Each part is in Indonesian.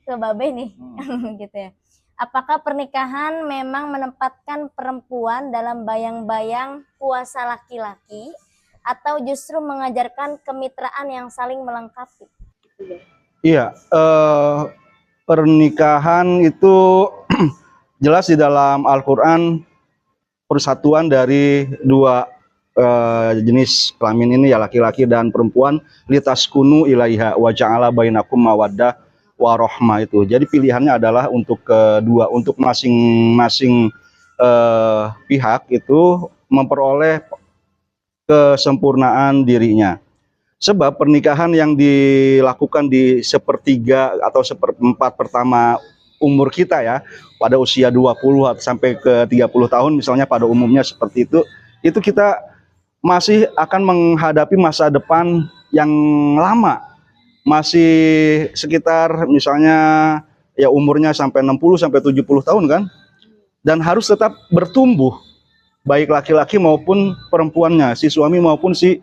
ke Babe nih, gitu ya. Apakah pernikahan memang menempatkan perempuan dalam bayang-bayang kuasa laki-laki atau justru mengajarkan kemitraan yang saling melengkapi? Iya, pernikahan itu jelas di dalam Al-Quran persatuan dari dua jenis kelamin ini ya, laki-laki dan perempuan, litaskunu ilaiha wa ja'ala bainakum mawaddah warohmah itu. Jadi pilihannya adalah untuk kedua, untuk masing-masing pihak itu memperoleh kesempurnaan dirinya. Sebab pernikahan yang dilakukan di sepertiga atau seperempat pertama umur kita ya, pada usia 20 sampai ke 30 tahun misalnya pada umumnya seperti itu kita masih akan menghadapi masa depan yang lama. Masih sekitar misalnya ya umurnya sampai 60 sampai 70 tahun kan. Dan harus tetap bertumbuh baik laki-laki maupun perempuannya, si suami maupun si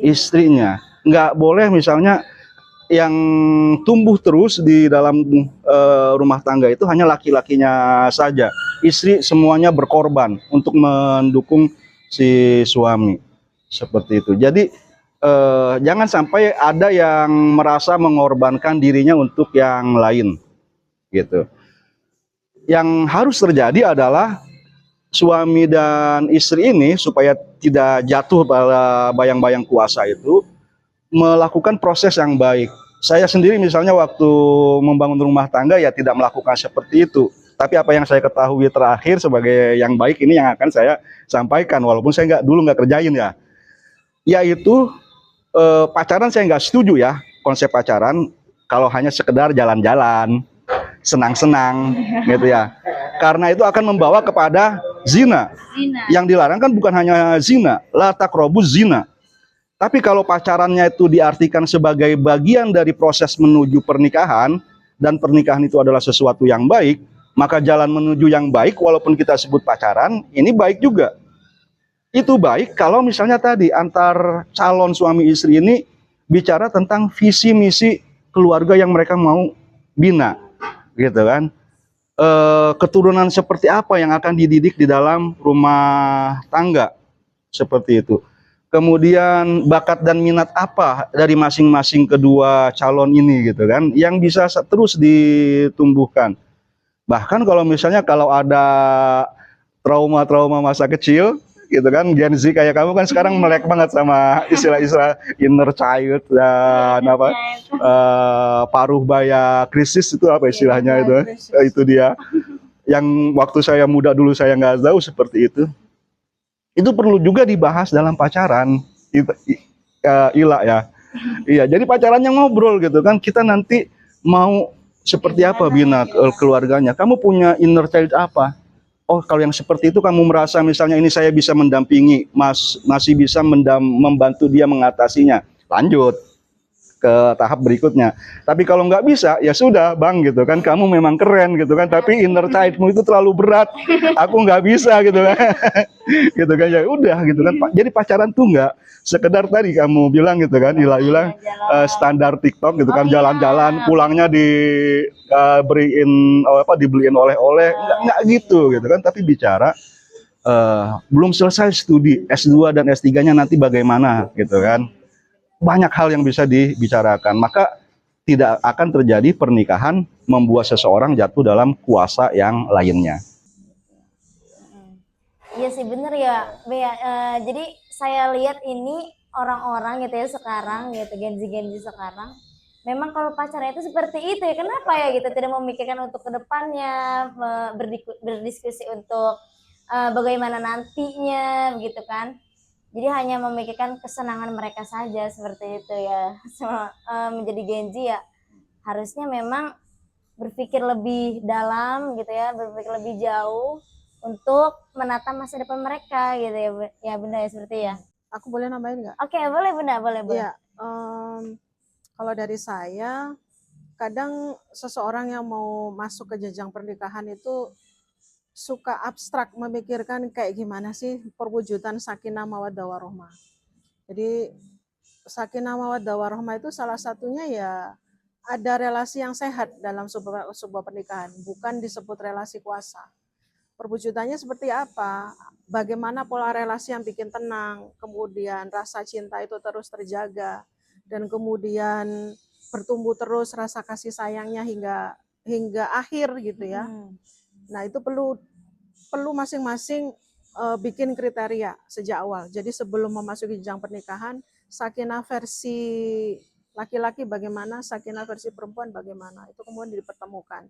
istrinya. Nggak boleh misalnya yang tumbuh terus di dalam rumah tangga itu hanya laki-lakinya saja. Istri semuanya berkorban untuk mendukung si suami. Seperti itu. Jadi jangan sampai ada yang merasa mengorbankan dirinya untuk yang lain. Gitu. Yang harus terjadi adalah suami dan istri ini supaya tidak jatuh pada bayang-bayang kuasa itu melakukan proses yang baik. Saya sendiri misalnya waktu membangun rumah tangga ya tidak melakukan seperti itu. Tapi apa yang saya ketahui terakhir sebagai yang baik ini yang akan saya sampaikan, walaupun saya nggak kerjain ya. Yaitu pacaran saya nggak setuju ya, konsep pacaran kalau hanya sekedar jalan-jalan, senang-senang gitu ya. Karena itu akan membawa kepada zina. Yang dilarang kan bukan hanya zina, la taqrabuz zina. Tapi kalau pacarannya itu diartikan sebagai bagian dari proses menuju pernikahan, dan pernikahan itu adalah sesuatu yang baik, maka jalan menuju yang baik walaupun kita sebut pacaran, ini baik juga. Itu baik kalau misalnya tadi antar calon suami istri ini bicara tentang visi misi keluarga yang mereka mau bina, gitu kan. Keturunan seperti apa yang akan dididik di dalam rumah tangga, seperti itu. Kemudian bakat dan minat apa dari masing-masing kedua calon ini gitu kan, yang bisa terus ditumbuhkan. Bahkan kalau misalnya kalau ada trauma-trauma masa kecil gitu kan, Gen Z kayak kamu kan sekarang melek banget sama istilah-istilah inner child dan apa paruh baya krisis itu apa istilahnya itu dia. Yang waktu saya muda dulu saya nggak tahu seperti itu perlu juga dibahas dalam pacaran. Ila ya. Iya, jadi pacarannya ngobrol gitu kan. Kita nanti mau seperti apa bina keluarganya. Kamu punya inner child apa? Oh, kalau yang seperti itu kamu merasa misalnya ini saya bisa mendampingi, masih bisa membantu dia mengatasinya. Lanjut ke tahap berikutnya. Tapi kalau nggak bisa, ya sudah bang gitu kan, kamu memang keren gitu kan, tapi inner childmu itu terlalu berat, aku nggak bisa gitu kan, gitu kan, ya udah gitu kan. Jadi pacaran tuh nggak sekedar tadi kamu bilang gitu kan, bilang standar TikTok gitu kan, jalan-jalan, pulangnya dibeliin oleh-oleh, nggak gitu gitu kan, tapi bicara belum selesai studi S2 dan S3-nya nanti bagaimana gitu kan. Banyak hal yang bisa dibicarakan, maka tidak akan terjadi pernikahan membuat seseorang jatuh dalam kuasa yang lainnya. Iya sih bener ya, Bea. Jadi saya lihat ini orang-orang gitu ya sekarang gitu, Gen Z sekarang. Memang kalau pacarnya itu seperti itu ya, kenapa ya gitu, tidak memikirkan untuk kedepannya, berdiskusi untuk bagaimana nantinya gitu kan. Jadi hanya memikirkan kesenangan mereka saja seperti itu ya. Menjadi Gen Z ya harusnya memang berpikir lebih dalam gitu ya, berpikir lebih jauh untuk menata masa depan mereka gitu ya, ya Bunda ya seperti ya. Aku boleh nambahin nggak? Oke, boleh Bunda, boleh. Iya, kalau dari saya, kadang seseorang yang mau masuk ke jenjang pernikahan itu suka abstrak memikirkan kayak gimana sih perwujudan sakinah mawaddah warohmah. Jadi sakinah mawaddah warohmah itu salah satunya ya ada relasi yang sehat dalam sebuah pernikahan, bukan disebut relasi kuasa. Perwujudannya seperti apa? Bagaimana pola relasi yang bikin tenang, kemudian rasa cinta itu terus terjaga, dan kemudian bertumbuh terus rasa kasih sayangnya hingga akhir gitu ya. Nah, itu perlu masing-masing bikin kriteria sejak awal. Jadi sebelum memasuki jenjang pernikahan, sakinah versi laki-laki bagaimana, sakinah versi perempuan bagaimana, itu kemudian dipertemukan.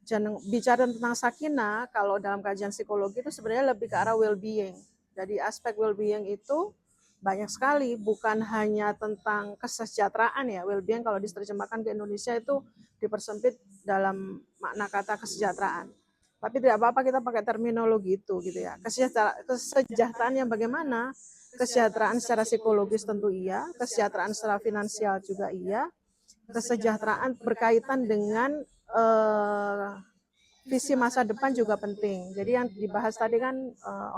Dan bicara tentang sakinah, kalau dalam kajian psikologi itu sebenarnya lebih ke arah well-being. Jadi aspek well-being itu banyak sekali, bukan hanya tentang kesejahteraan ya. Well-being kalau diterjemahkan ke Indonesia itu dipersempit dalam makna kata kesejahteraan. Tapi tidak apa-apa kita pakai terminologi itu gitu ya. Kesejahteraan yang bagaimana? Kesejahteraan secara psikologis tentu iya, kesejahteraan secara finansial juga iya, kesejahteraan berkaitan dengan visi masa depan juga penting. Jadi yang dibahas tadi kan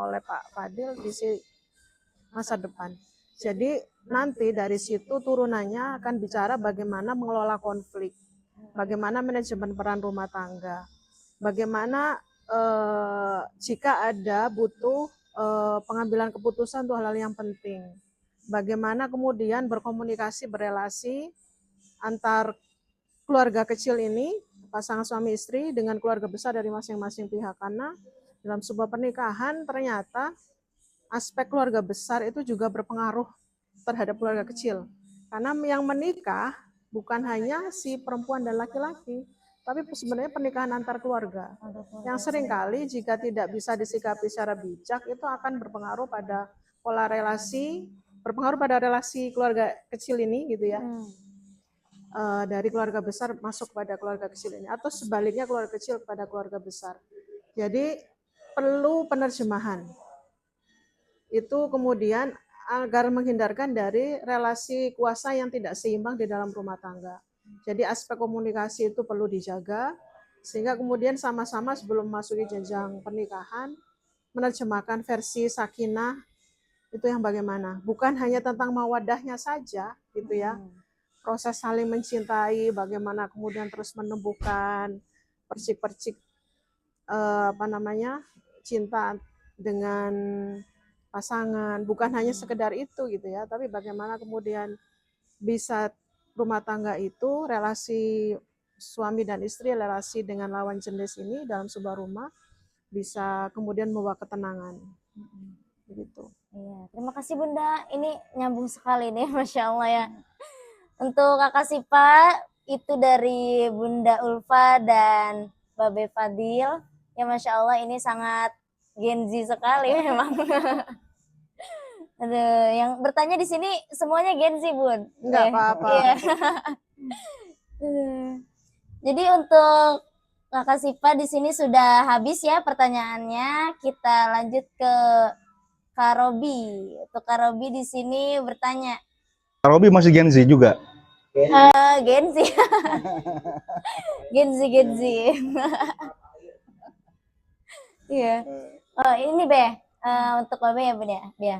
oleh Pak Fadil visi masa depan. Jadi nanti dari situ turunannya akan bicara bagaimana mengelola konflik, bagaimana manajemen peran rumah tangga, bagaimana jika ada butuh pengambilan keputusan untuk hal-hal yang penting, bagaimana kemudian berkomunikasi, berelasi antar keluarga kecil ini, pasangan suami istri dengan keluarga besar dari masing-masing pihak. Karena dalam sebuah pernikahan ternyata aspek keluarga besar itu juga berpengaruh terhadap keluarga kecil. Karena yang menikah bukan hanya si perempuan dan laki-laki, tapi sebenarnya pernikahan antar keluarga. Yang seringkali jika tidak bisa disikapi secara bijak itu akan berpengaruh pada pola relasi, berpengaruh pada relasi keluarga kecil ini gitu ya. Dari keluarga besar masuk pada keluarga kecil ini, atau sebaliknya keluarga kecil kepada keluarga besar. Jadi perlu penerjemahan. Itu kemudian agar menghindarkan dari relasi kuasa yang tidak seimbang di dalam rumah tangga. Jadi aspek komunikasi itu perlu dijaga, sehingga kemudian sama-sama sebelum memasuki jenjang pernikahan, menerjemahkan versi sakinah itu yang bagaimana. Bukan hanya tentang mawadahnya saja gitu ya. Proses saling mencintai, bagaimana kemudian terus menumbuhkan percik-percik cinta dengan pasangan, bukan hanya sekedar itu gitu ya, tapi bagaimana kemudian bisa rumah tangga itu, relasi suami dan istri, relasi dengan lawan jenis ini dalam sebuah rumah bisa kemudian membawa ketenangan. Begitu. Iya, terima kasih Bunda. Ini nyambung sekali nih, Masya Allah ya. Untuk Kakak Sipa, itu dari Bunda Ulfa dan Babe Fadil. Ya Masya Allah ini sangat Gen Z sekali memang. Aduh, yang bertanya di sini semuanya Gen Z, Bun. Enggak apa-apa. Iya. Jadi untuk Kakak Sipa di sini sudah habis ya pertanyaannya. Kita lanjut ke Kak Robi. Untuk Kak Robi di sini bertanya. Kak Robi masih Gen Z juga? Gen Z. Gen Z. Iya. Oh, ini Be. Untuk Babe ya Bun ya.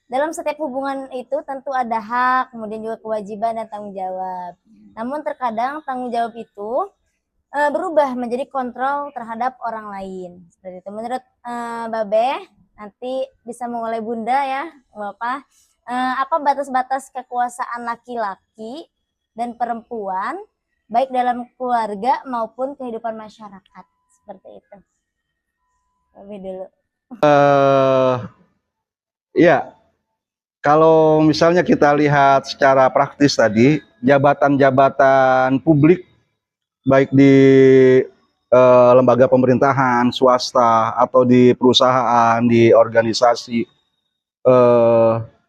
Dalam setiap hubungan itu tentu ada hak, kemudian juga kewajiban dan tanggung jawab. Namun terkadang tanggung jawab itu berubah menjadi kontrol terhadap orang lain. Seperti itu. Menurut Babe, nanti bisa mulai Bunda ya, Bapak. Apa batas-batas kekuasaan laki-laki dan perempuan, baik dalam keluarga maupun kehidupan masyarakat? Seperti itu. Babe dulu. Ya. Kalau misalnya kita lihat secara praktis tadi, jabatan-jabatan publik, baik di lembaga pemerintahan, swasta, atau di perusahaan, di organisasi,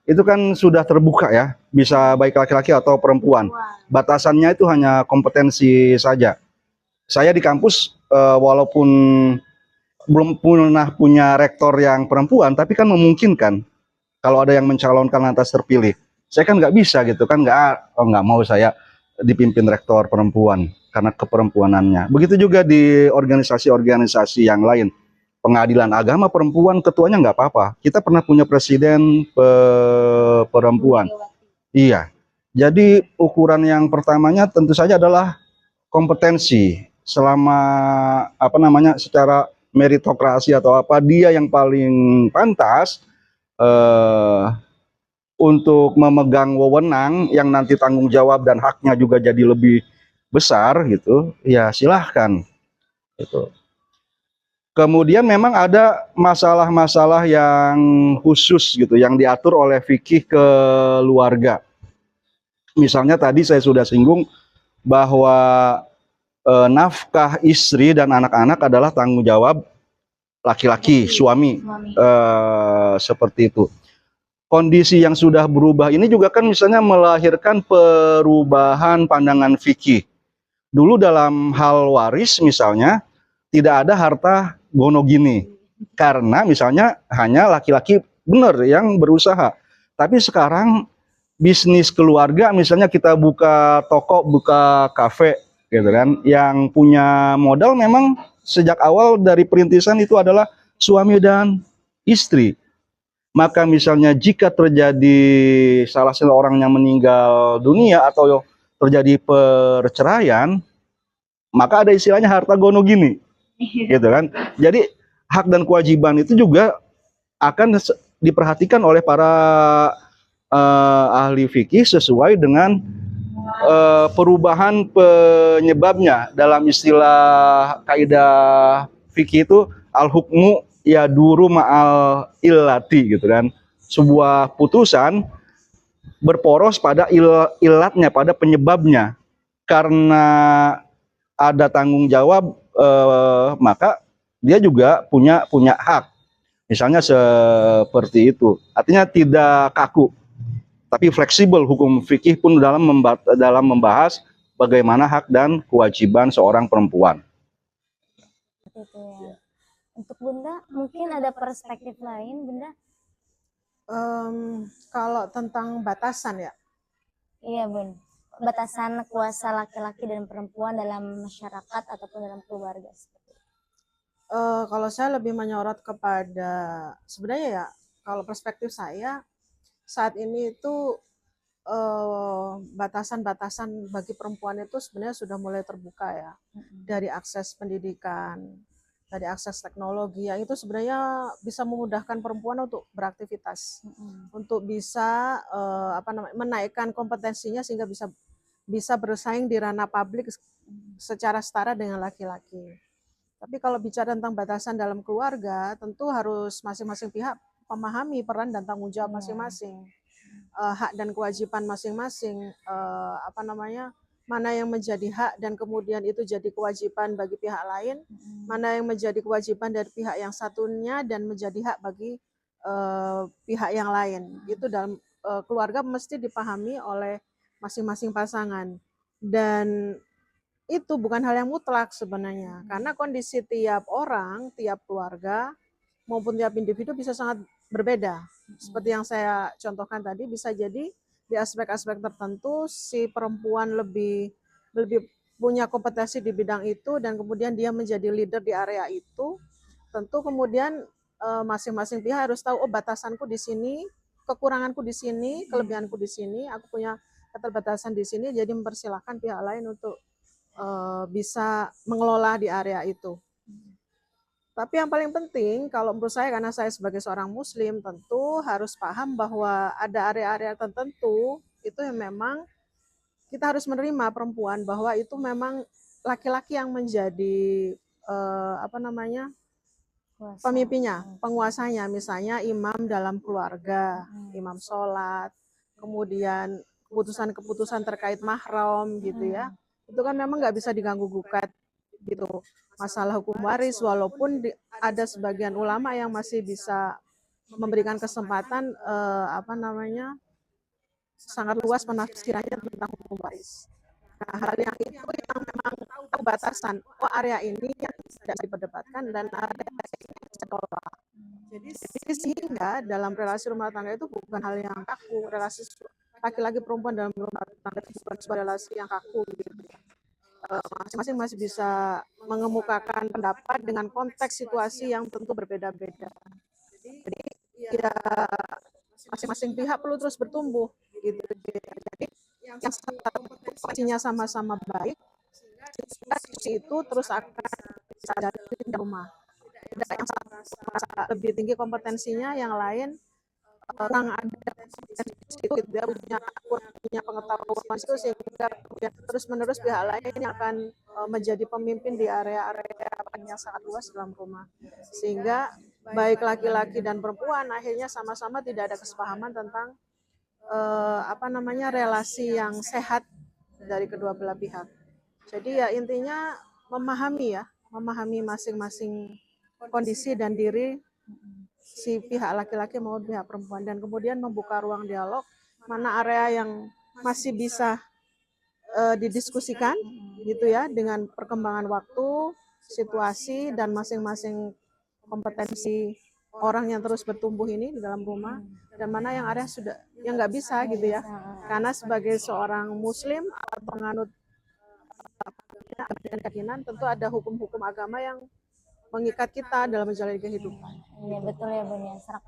itu kan sudah terbuka ya, bisa baik laki-laki atau perempuan. Batasannya itu hanya kompetensi saja. Saya di kampus, walaupun belum pernah punya rektor yang perempuan, tapi kan memungkinkan. Kalau ada yang mencalonkan lantas terpilih, saya kan nggak bisa gitu kan, nggak mau saya dipimpin rektor perempuan karena keperempuanannya. Begitu juga di organisasi-organisasi yang lain, pengadilan agama perempuan ketuanya nggak apa-apa. Kita pernah punya presiden perempuan, iya. Jadi ukuran yang pertamanya tentu saja adalah kompetensi. Selama apa namanya secara meritokrasi atau apa dia yang paling pantas eh, untuk memegang wewenang yang nanti tanggung jawab dan haknya juga jadi lebih besar gitu, ya silahkan gitu. Kemudian memang ada masalah-masalah yang khusus gitu yang diatur oleh fikih keluarga. Misalnya tadi saya sudah singgung bahwa nafkah istri dan anak-anak adalah tanggung jawab laki-laki, suami, Suami. seperti itu. Kondisi yang sudah berubah ini juga kan misalnya melahirkan perubahan pandangan fikih. Dulu dalam hal waris misalnya tidak ada harta gono gini karena misalnya hanya laki-laki benar yang berusaha. Tapi sekarang bisnis keluarga misalnya kita buka toko, buka kafe gitu kan, yang punya modal memang sejak awal dari perintisan itu adalah suami dan istri. Maka misalnya jika terjadi salah seorang yang meninggal dunia atau terjadi perceraian, maka ada istilahnya harta gono gini, gitu kan. Jadi hak dan kewajiban itu juga akan diperhatikan oleh para ahli fikih sesuai dengan perubahan penyebabnya. Dalam istilah kaidah fikih itu al hukmu ya duru ma'al illati gitu kan. Sebuah putusan berporos pada ilatnya, pada penyebabnya. Karena ada tanggung jawab, maka dia juga punya hak. Misalnya seperti itu. Artinya tidak kaku, tapi fleksibel. Hukum fikih pun dalam membahas bagaimana hak dan kewajiban seorang perempuan. Gitu ya. Untuk Bunda mungkin ada perspektif lain, Bunda? Kalau tentang batasan ya, Iya, Bun. Batasan kuasa laki-laki dan perempuan dalam masyarakat ataupun dalam keluarga. kalau saya lebih menyorot kepada sebenarnya ya, kalau perspektif saya saat ini itu batasan-batasan bagi perempuan itu sebenarnya sudah mulai terbuka ya, dari akses pendidikan, dari akses teknologi yang itu sebenarnya bisa memudahkan perempuan untuk beraktivitas, untuk bisa menaikkan kompetensinya sehingga bisa bersaing di ranah publik secara setara dengan laki-laki. Tapi kalau bicara tentang batasan dalam keluarga, tentu harus masing-masing pihak memahami peran dan tanggung jawab masing-masing, hak dan kewajiban masing-masing, mana yang menjadi hak dan kemudian itu jadi kewajiban bagi pihak lain, mana yang menjadi kewajiban dari pihak yang satunya dan menjadi hak bagi pihak yang lain. Itu dalam keluarga mesti dipahami oleh masing-masing pasangan, dan itu bukan hal yang mutlak sebenarnya, karena kondisi tiap orang, tiap keluarga maupun tiap individu bisa sangat berbeda. Seperti yang saya contohkan tadi, bisa jadi di aspek-aspek tertentu si perempuan lebih punya kompetensi di bidang itu dan kemudian dia menjadi leader di area itu. Tentu kemudian masing-masing pihak harus tahu, oh batasanku di sini, kekuranganku di sini, kelebihanku di sini, aku punya keterbatasan di sini, jadi mempersilahkan pihak lain untuk bisa mengelola di area itu. Tapi yang paling penting kalau menurut saya, karena saya sebagai seorang muslim tentu harus paham bahwa ada area-area tertentu itu yang memang kita harus menerima perempuan, bahwa itu memang laki-laki yang menjadi pemimpinnya, penguasanya, misalnya imam dalam keluarga, imam sholat, kemudian keputusan-keputusan terkait mahram gitu ya, itu kan memang nggak bisa diganggu gugat gitu. Masalah hukum waris, walaupun ada sebagian ulama yang masih bisa memberikan kesempatan sangat luas penafsirannya tentang hukum waris. Nah, hal yang itu yang memang tahu batasan, oh area ini yang tidak diperdebatkan dan area ini yang ditolak. Jadi sehingga dalam relasi rumah tangga itu bukan hal yang kaku, relasi laki-laki perempuan dalam rumah tangga itu bukan sebuah relasi yang kaku gitu. Masing-masing masih bisa mengemukakan pendapat dengan konteks situasi yang tentu berbeda-beda. Jadi ya masing-masing pihak perlu terus bertumbuh gitu. Jadi yang satu kompetensinya sama-sama baik, sehingga diskusi itu terus akan bisa dari di rumah. Tidak yang satu merasa lebih tinggi kompetensinya, yang lain kurang ada kompetensi itu, gitu ya, punya pengetahuan itu, sehingga kemudian terus-menerus pihak lain yang akan menjadi pemimpin di area-area yang sangat luas dalam rumah, sehingga baik laki-laki dan perempuan akhirnya sama-sama tidak ada kesepahaman tentang relasi yang sehat dari kedua belah pihak. Jadi ya intinya memahami masing-masing kondisi dan diri si pihak laki-laki maupun pihak perempuan, dan kemudian membuka ruang dialog mana area yang masih bisa didiskusikan gitu ya, dengan perkembangan waktu, situasi, dan masing-masing kompetensi orang yang terus bertumbuh ini di dalam rumah, dan mana yang area sudah yang nggak bisa gitu ya, karena sebagai seorang muslim atau penganut dan keyakinan, tentu ada hukum-hukum agama yang mengikat kita dalam menjalani kehidupan. Iya betul ya Bun ya.